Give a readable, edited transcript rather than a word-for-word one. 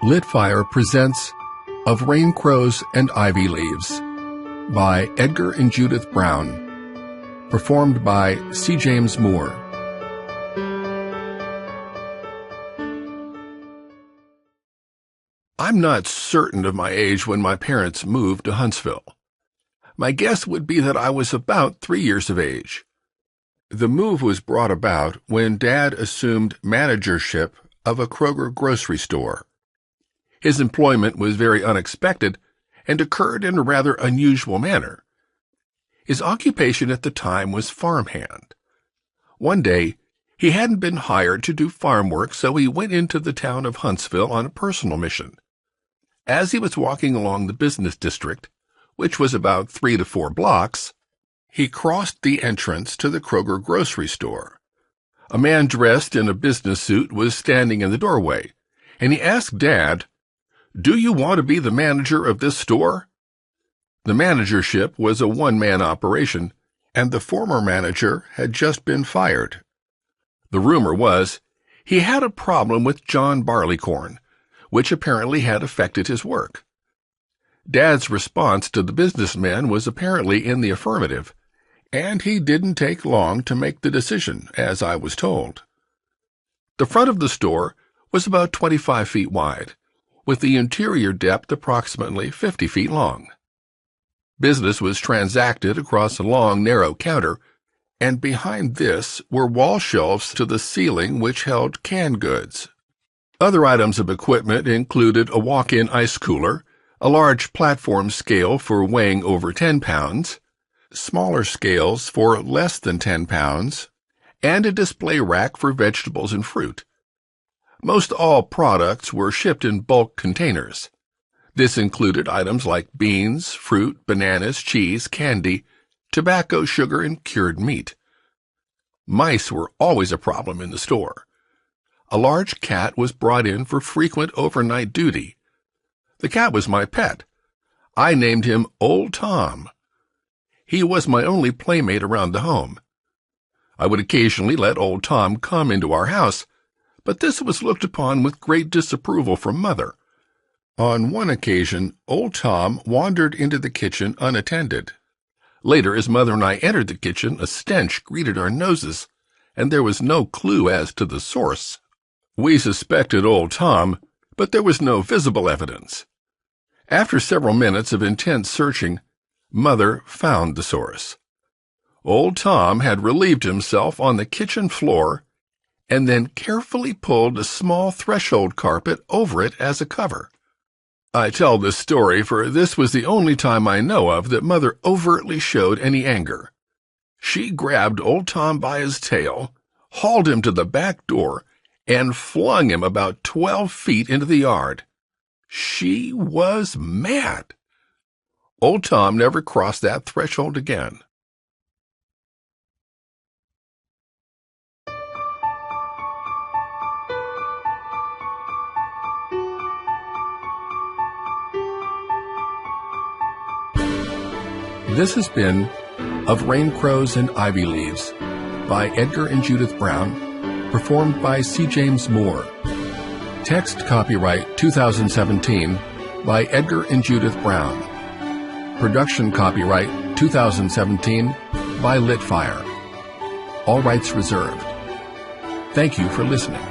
LitFire presents Of Raincrows and Ivy Leaves by Edgar and Judith Brown, performed by C. James Moore. I'm not certain of my age when my parents moved to Huntsville. My guess would be that I was about 3 years of age. The move was brought about when Dad assumed managership of a Kroger grocery store. His employment was very unexpected and occurred in a rather unusual manner. His occupation at the time was farmhand. One day, he hadn't been hired to do farm work, so he went into the town of Huntsville on a personal mission. As he was walking along the business district, which was about 3 to 4 blocks, he crossed the entrance to the Kroger grocery store. A man dressed in a business suit was standing in the doorway, and he asked Dad, "Do you want to be the manager of this store?" The managership was a one-man operation, and the former manager had just been fired. The rumor was he had a problem with John Barleycorn, which apparently had affected his work. Dad's response to the businessman was apparently in the affirmative, and he didn't take long to make the decision, as I was told. The front of the store was about 25 feet wide, with the interior depth approximately 50 feet long. Business was transacted across a long, narrow counter, and behind this were wall shelves to the ceiling which held canned goods. Other items of equipment included a walk-in ice cooler, a large platform scale for weighing over 10 pounds, smaller scales for less than 10 pounds, and a display rack for vegetables and fruit. Most all products were shipped in bulk containers. This included items like beans, fruit, bananas, cheese, candy, tobacco, sugar, and cured meat. Mice were always a problem in the store. A large cat was brought in for frequent overnight duty. The cat was my pet. I named him Old Tom. He was my only playmate around the home. I would occasionally let Old Tom come into our house, but this was looked upon with great disapproval from Mother. On one occasion, Old Tom wandered into the kitchen unattended. Later, as Mother and I entered the kitchen, a stench greeted our noses, and there was no clue as to the source. We suspected Old Tom, but there was no visible evidence. After several minutes of intense searching, Mother found the source. Old Tom had relieved himself on the kitchen floor and then carefully pulled a small threshold carpet over it as a cover. I tell this story for this was the only time I know of that Mother overtly showed any anger. She grabbed Old Tom by his tail, hauled him to the back door, and flung him about 12 feet into the yard. She was mad. Old Tom never crossed that threshold again. This has been Of Raincrows and Ivy Leaves by Edgar and Judith Brown, performed by C. James Moore. Text copyright 2017 by Edgar and Judith Brown. Production copyright 2017 by LitFire. All rights reserved. Thank you for listening.